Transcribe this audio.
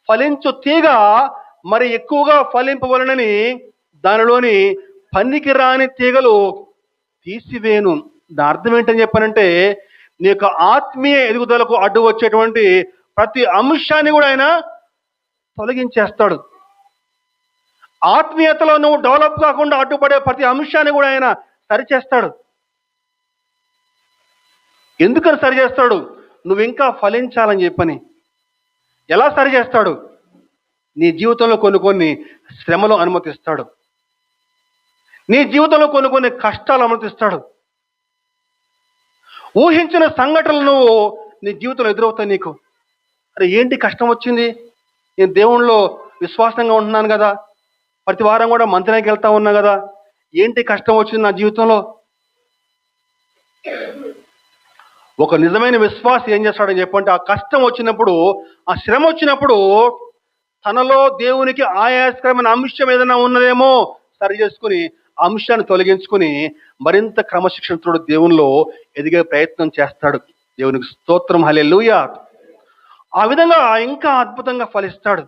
ఫలించు తీగ మరి ఎక్కువగా ఫలింపవలనని దానిలోని పనికి రాని తీగలు తీసివేను. దాని అర్థం ఏంటని చెప్పానంటే, నీ యొక్క ఆత్మీయ ఎదుగుదలకు అడ్డు వచ్చేటువంటి ప్రతి అంశాన్ని కూడా ఆయన తొలగించేస్తాడు. ఆత్మీయతలో నువ్వు డెవలప్ కాకుండా అడ్డుపడే ప్రతి అంశాన్ని కూడా ఆయన సరిచేస్తాడు. ఎందుకని సరిచేస్తాడు? నువ్వు ఇంకా ఫలించాలని చెప్పని. ఎలా సరిచేస్తాడు? నీ జీవితంలో కొన్ని శ్రమలు అనుమతిస్తాడు. నీ జీవితంలో కొన్ని కష్టాలు అనుమతిస్తాడు. ఊహించిన సంఘటనలు నీ జీవితంలో ఎదురవుతాయి నీకు. అరే ఏంటి కష్టం వచ్చింది? నేను దేవునిలో విశ్వాసంగా ఉంటున్నాను కదా, ప్రతి వారం కూడా మందిరానికి వెళ్తా ఉన్నా కదా, ఏంటి కష్టం వచ్చింది నా జీవితంలో? ఒక నిజమైన విశ్వాసి ఏం చేస్తాడని చెప్పంటే, ఆ కష్టం వచ్చినప్పుడు, ఆ శ్రమ వచ్చినప్పుడు తనలో దేవునికి ఆయాస్కరమైన అంశం ఏదైనా ఉన్నదేమో సరి చేసుకుని అంశాన్ని తొలగించుకుని మరింత క్రమశిక్షణతో దేవునిలో ఎదిగే ప్రయత్నం చేస్తాడు. దేవునికి స్తోత్రం, హల్లెలూయా. ఆ విధంగా ఇంకా అద్భుతంగా ఫలిస్తాడు.